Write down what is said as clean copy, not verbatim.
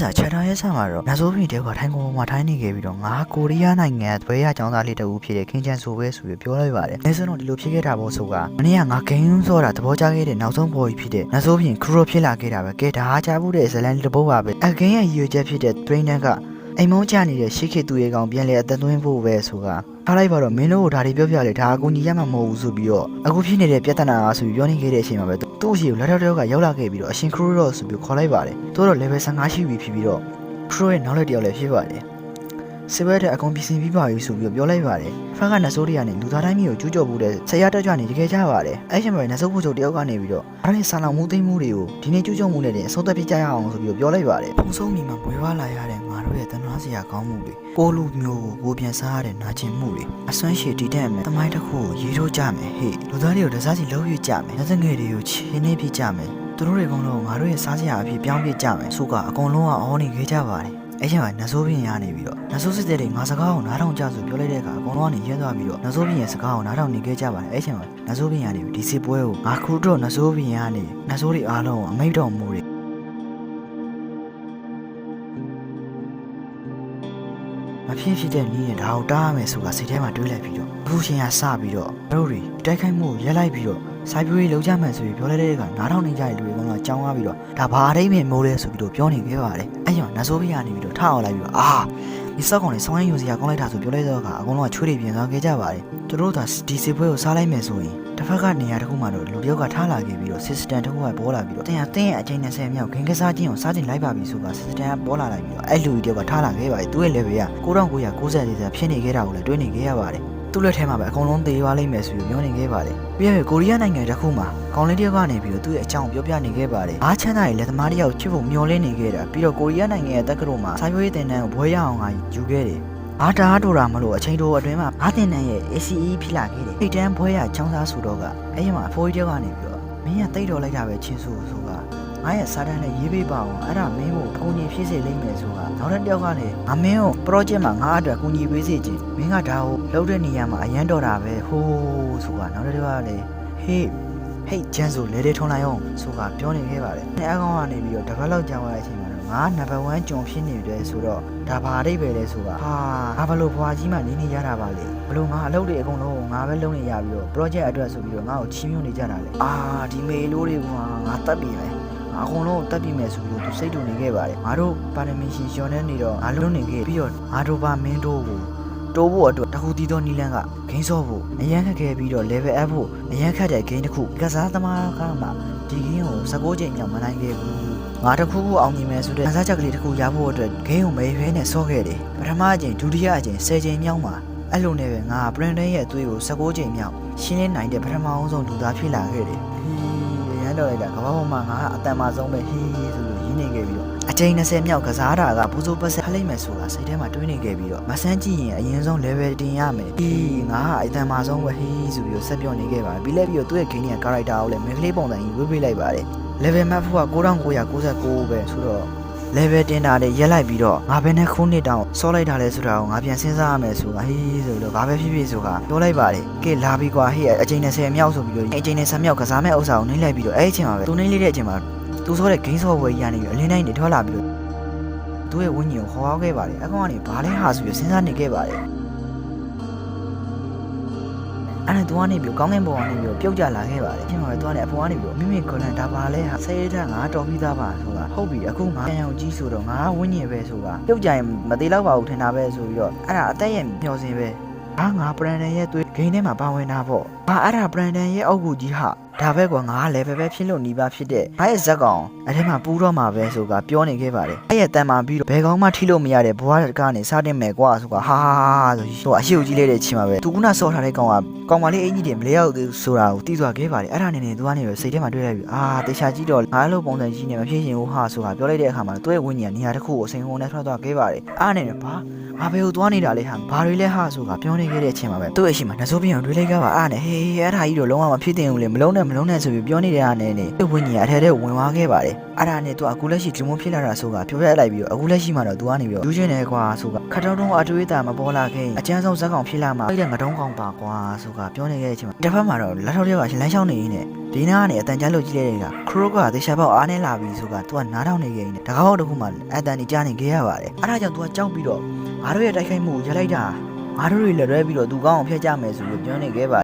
စားချက်ထားရဲဆမှာတော့နောက်ဆုံးပြင်တဲ့ကထိုင်းကောင်မှာထိုင်းနေခဲ့ပြီးတော့ငါကိုရီးယားနိုင်ငံသွေးရကျောင်းသားလေးတအူဖြစ်တဲ့ခင်းချန်ဆိုပဲဆိုပြီးပြောလိုက်ပါတယ်။အဲဆိုတော့ဒီလိုဖြစ်ခဲ့တာပေါ့ဆိုကမနေ့ကငါဂိမ်းစောတာသဘောကျခဲ့တဲ့နောက်ဆုံးပေါ်ကြီးဖြစ်တဲ့နောက်ဆုံးပြင်ခရိုဖြစ်လာခဲ့တာပဲ။ကဲဒါအားချဖို့တဲ့ဇလန်လေးတစ်ပုဒ်ပါပဲ။အဂိမ်းရဲ့ရည်ရွယ်ချက်ဖြစ်တဲ့ trainer ကအိမ်မုန်းချနေတဲ့ရှေ့ခေသူရေကောင်ပြန်လဲအသက်သွင်းဖို့ပဲဆိုကထားလိုက်ပါတော့မင်းတို့ဒါတွေပြောပြလေဒါအကူညီရမှာမဟုတ်ဘူးဆိုပြီးတော့အခုဖြစ်နေတဲ့ပြဿနာအားဆိုပြီးပြောနေခဲ့တဲ့အချိန်မှာပဲသူ့အရှိကိုလက်ထောက်ကရောက်လာခဲ့ပြီးတော့အရှင်ခရိုတော့ဆိုပြီးခေါ်လိုက်ပါတယ်သူတော့ level 15ရှိပြီဖြစ်ပြီးတော့ခရိုရဲ့နောက်လက်တယောက်လည်းဖြစ်ပါတယ်စစ်ဘက်တဲ့အကုန်ပြင်ဆင်ပြီးပါပြီဆိုပြီးပြောလိုက်ပါတယ်ဖက်ကနဆိုးတွေကနေလူသားတိုင်းမျိုးကိုကျူးကျော်ဖို့တဲ့ဆရာတက်ကြွနေတကယ်ကြပါတယ်အဲ့ချိန်မှာနဆိုးဖို့ချုပ်တယောက်ကနေပြီးတော့အဲ့ဒီဆာလောင်မှုသိမ်းမှုတွေကိုဒီနေ့ကျူးကျော်မှုနဲ့အဆုံးသတ်ပြကြရအောင်ဆိုပြီးပြောလိုက်ပါတယ်ပုံဆုံးမိမှာမွေးဝါလာရတဲ့ငါတို့ရဲ့တနာစရာကောင်းမှုတွေကိုလူမျိုးကိုပြန်စားရတဲ့နာကျင်မှုတွေအစွမ်းရှည်တည်တဲ့မယ်တမိုင်းတစ်ခုကိုရေးထိုးကြမယ်ဟေ့လူသားတွေကိုတစားစီလှုပ်ရကြမယ်လက်စငယ်တွေကိုချင်းနေပြကြမယ်သူတို့တွေကတော့ငါတို့ရဲ့စားစရာအဖြစ်ပြောင်းပြကြမယ်ဆိုကအကုန်လုံးကအော်နေခဲ့ကြပါတယ်အဲ့ချိန်မှာနဆိုးပြင်းရနေပြီးတော့နဆိုးစစ်တဲ့တွေငါစကားကိုနားထောင်ကြဆိုပြောလိုက်တဲ့အခါအကုန်လုံးကနေရဲသွားပြီးတော့နဆိုးပြင်းရဲ့စကားကိုနားထောင်နေခဲ့ကြပါတယ်အဲ့ချိန်မှာနဆိုးပြင်းရနေပြီးဒီစစ်ပွဲကိုငါခူတော့နဆိုးပြင်းရနေနဆိုးတွေအားလုံးကိုအမိတ်တော်မူတွေမဖြစ်တဲ့နည်းနဲ့ဒါကိုတားရမယ်ဆိုတာစိတ်ထဲမှာတွေးလိုက်ပြီးတော့အခုရှင်ကစပြီးတော့တို့တွေတိုက်ခိုက်မှုရက်လိုက်ပြီးတော့စိုက်ပျိုးရေးလုပ်ကြမှန်ဆိုပြီးပြောလိုက်တဲ့အခါနားထောင်နေကြတဲ့လူတွေကတော့ကြောင်းသွားပြီးတော့ဒါဘာအတိတ်မဲ့မိုးလဲဆိုပြီးတော့ပြောနေခဲ့ပါတယ်အဲ့ကြောင့်နဆိုးပြရနေပြီးတော့ထအောင်လိုက်ပြီးတော့ဒီစောက်ကောင်လေးဆောင်းရင်းယူစရာကောင်းလိုက်တာဆိုပြောလိုက်တော့အခါအကုန်လုံးကချွေးတွေပြင်သွားခဲ့ကြပါတယ်သူတို့သာဒီစစ်ပွဲကိုစားလိုက်မယ်ဆိုရင်တစ်ဖက်ကနေရာတစ်ခုမှတော့လူတယောက်ကထားလာခဲ့ပြီးတော့ system တစ်ခုကပေါ်လာပြီးတော့တင်းရဲ့အချိန်20မြောက်ဂိမ်းကစားခြင်းကိုစားတင်လိုက်ပါပြီဆိုတာ system ကပေါ်လာလိုက်ပြီးတော့အဲ့လူကြီးတယောက်ကထားလာခဲ့ပါတယ်သူ့ရဲ့ level က9990ဖြစ်နေခဲ့တာကိုလည်းတွေးနေခဲ့ရပါတယ်သူ့လက်ထဲမှာပဲအကုန်လုံးသေသွားလိမ့်မယ်ဆိုပြီးပြောနေခဲ့ပါတယ်ပြီးရင်ကိုရီးယားနိုင်ငံတစ်ခုမှာကောင်လေးတယောက်ကနေပြီးတော့သူ့ရဲ့အကြောင်းပြောပြနေခဲ့ပါတယ်အားချမ်းသာရဲ့လက်သမားတယောက်ချစ်ဖို့မျှော်လင့်နေခဲ့တာပြီးတော့ကိုရီးယားနိုင်ငံရဲ့တက္ကသိုလ်မှာစာရေးတင်တန်းကိုဘွဲရအောင်ကယူခဲ့တယ်အားတားတူတာမလို့အချိန်တိုအတွင်းမှာအားတင်တန်းရဲ့ ACE ဖြစ်လာခဲ့တယ်ထိတ်တန်းဘွဲရချောင်းသားဆိုတော့ကအဲ့ဒီမှာအဖိုးကြီးတယောက်ကနေပြီးတော့မင်းကတိတ်တော်လိုက်တာပဲချင်းဆိုကငါရဲ့စာတမ်းနဲ့ရေးပေးပါအောင်အဲ့ဒါမင်းကိုအကူအညီဖြစ်စေလိမ့်မယ်ဆိုတာနောက်တစ်ယောက်ကလည်းငါမင်းကို project မှာငါအတွက်ကူညီပေးစေချင်မင်းကဒါကိုလုပ်တဲ့နေရာမှာအရန်တော်တာပဲဟိုးဆိုတာနောက်တစ်ယောက်ကလည်းဟေးဂျန်ဆိုလေတွေထုံလိုက်အောင်ဆိုတာပြောနေခဲ့ပါတယ်အဲ့အကောင်ကနေပြီးတော့တစ်ပတ်လောက်ကြာသွားတဲ့အချိန်မှာငါနံပါတ်1ကျွန်ဖြစ်နေတယ်ဆိုတော့ဒါဘာအဓိပ္ပာယ်လဲဆိုတာငါဘလို့ဘွားကြီးမှနေရတာပါလေဘလို့ငါအလုပ်တွေအကုန်လုံးငါပဲလုပ်နေရပြီးတော့ project အတွက်ဆိုပြီးတော့ငါ့ကိုချီးမြှောက်နေကြတာလေဒီမေလိုတွေကငါတတ်ပြီမယ်အကုန်လုံးတက်ပြီးမယ်ဆိုပြီးတော့သူစိတ်တူနေခဲ့ပါတယ်ငါတို့ပါရမီရှင်ရှောင်းနေနေတော့ငါလုံးနေခဲ့ပြီးတော့ငါတို့ပါမင်းတို့ကိုတိုးဖို့အတွက်တခုတီးသောနီလန်းကဂိမ်းဆော့ဖို့အရန်ခက်ခဲပြီးတော့ level up ဖို့အရန်ခက်တဲ့ဂိမ်းတစ်ခုကစားသမားကမှဒီဂိမ်းကို16ချိန်မြောက်မနိုင်ခဲ့ဘူးငါတစ်ခုခုအောင်မြင်မယ်ဆိုတဲ့ခန်းစားချက်ကလေးတစ်ခုရဖို့အတွက်ဂိမ်းကိုမဲရွေးနဲ့ဆော့ခဲ့တယ်ပထမအချိန်ဒုတိယအချိန်10ချိန်မြောက်မှာအဲ့လိုနဲ့ပဲငါပရင်တန်ရဲ့အသွေးကို16ချိန်မြောက်ရှင်းလင်းနိုင်တဲ့ပထမအောင်ဆုံးလူသားဖြစ်လာခဲ့တယ်တော့လိုက်တာကမ္ဘာပေါ်မှာငါအတန်မဆုံးပဲဟီးဆိုလို့ရင်းနေခဲ့ပြီးတော့အချိန်20မြောက်ကစားတာကပူဇိုးပတ်ဆက်လိုက်မယ်ဆိုတာစိတ်ထဲမှာတွေးနေခဲ့ပြီးတော့မဆန်းကြည့်ရင်အရင်ဆုံး level တင်ရမယ်ဟီးငါအတန်မဆုံးပဲဟီးဆိုပြီးတော့ဆက်ပြောနေခဲ့ပါတယ်ပြီးလဲပြီးတော့သူ့ရဲ့ game ရဲ့ character ကိုလည်းမင်းကလေးပုံစံကြီးဝေးပေးလိုက်ပါတယ် level map က9999ပဲဆိုတော့ level တင်တာတွေရက်လိုက်ပြီးတော့ငါဘယ်နဲ့ခုနှစ်တောင်စောလိုက်တာလဲဆိုတာကိုငါပြန်စဉ်းစားရမယ်ဆိုတာဟေးဆိုတော့ဘာပဲဖြစ်ဖြစ်ဆိုတာပြောလိုက်ပါတယ်ကဲလာပြီကွာဟေးအချိန်20မြောက်ဆိုပြီးတော့အချိန်20မြောက်ကစားမဲ့ဥစ္စာကိုနှိမ့်လိုက်ပြီးတော့အဲ့အချိန်မှာပဲသူနှိမ့်လိုက်တဲ့အချိန်မှာသူစောတဲ့ game software ကြီးကနေပြီးအလင်းတိုင်းတွေထွက်လာပြီးတော့သူ့ရဲ့ဝင်းကြီးကိုခေါ်ခဲ့ပါတယ်အကောင်ကနေဘာလဲဟာဆိုပြီးစဉ်းစားနေခဲ့ပါတယ်အဲ့ဒါသူကနေပြီးကောင်းကင်ဘုံကနေပြီးပြုတ်ကျလာခဲ့ပါတယ်ပြင်မှာသူကနေအပေါ်ကနေပြီးမိမိကိုယ်နဲ့ဒါပါလဲဟာဆေးထက်ငါတော်ပြီးသားပါဆိုတာဟုတ်ပြီအခုငါပြန်အောင်ကြီးဆိုတော့ငါဝင်းညင်ပဲဆိုတာပြုတ်ကြရင်မသေးတော့ပါဘူးထင်တာပဲဆိုပြီးတော့အဲ့ဒါအသက်ရဲ့မျောစင်ပဲငါပရန်ဒန်ရဲ့သွေးဂိမ်းထဲမှာပါဝင်တာပေါ့အဲ့ဒါပရန်ဒန်ရဲ့အောက်ကူကြီးဟာဒါပဲကွာငါလည်းပဲဖြစ်လို့နီးပါဖြစ်တဲ့ဘာရဲ့ဇက်ကောင်အဲ့ထဲမှာပူးတော့မှာပဲဆိုတာပြောနေခဲ့ပါတယ်အဲ့ရဲ့တန်မာပြီးတော့ဘယ်ကောင်မှထိလို့မရတဲ့ဘွားကနေစတင်မယ်ကွာဆိုတာဟာဆိုပြီးတော့အရှို့ကြီးလေးတဲ့ချင်းမှာပဲသူကဆော့ထားတဲ့ကောင်ကကောင်မလေးအင်ကြီးတွေမလဲရောက်သေးဆိုတာကိုတီးသွားခဲ့ပါတယ်အဲ့ဒါနဲ့သူကနေပဲစိတ်ထဲမှာတွေးလိုက်ပြီးတေချာကြီးတော့ငါလိုပုံစံကြီးနဲ့မဖြစ်ရင်ဟိုဟာဆိုတာပြောလိုက်တဲ့အခါမှာသူ့ရဲ့ဝင်းကြီးကနေရာတစ်ခုကိုအစိမ်ဟုန်နဲ့ထွက်သွားခဲ့ပါတယ်အားနဲ့ဘာငါဘယ်ကိုသွားနေတာလဲဟာဘာတွေလဲဟာဆိုတာပြောနေခဲ့တဲ့အချိန်မှာပဲသူ့ရဲ့ရှိမှာနဆိုးပြင်းကိုတွေးလိုက်ကြပါအားနဲ့ဟေးအဲ့ဒါကြီးတော့လုံးဝမဖြစ်တင်ဘူးလေမလုံးနဲ့မ မလုံးနဲ့ဆိုပြီးပြောနေတဲ့အနေနဲ့သူ့ဝင်းကြီးအထဲထဲဝင်သွားခဲ့ပါတယ်အဲ့ဒါနဲ့သူအခုလက်ရှိဒီမိုဖြစ်လာတာဆိုတာပြောပြလိုက်ပြီးတော့အခုလက်ရှိမှာတော့သူကနေပြီးတော့လူချင်းနေကွာဆိုတာခတ်တုံးတုံးအတွေးတာမပေါ်လာခင်အကျန်းဆုံးဇက်ကောင်ဖြစ်လာမှာအဲ့တဲ့ငတုံးကောင်ပါကွာဆိုတာပြောနေခဲ့တဲ့အချိန်မှာတစ်ဖက်မှာတော့လက်ထောက်တွေကလမ်းလျှောက်နေရင်းနဲ့ဒီနာကနေအတန်ကြားလို့ကြီးတဲ့ကခရိုကသေချာပေါက်အားနေလာပြီဆိုတာသူကနားထောင်နေခဲ့ရင်တကားပေါက်တစ်ခုမှအတန်ကြီးကြားနေခဲ့ရပါတယ်အဲ့ဒါကြောင့်သူကကြောက်ပြီးတော့ငါတို့ရဲ့တိုက်ခိုက်မှုရလိုက်တာငါတို့တွေလက်ရဲပြီးတော့သူကောင်းအောင်ဖျက်ကြမယ်ဆိုပြီးပြောနေခဲ့ပါ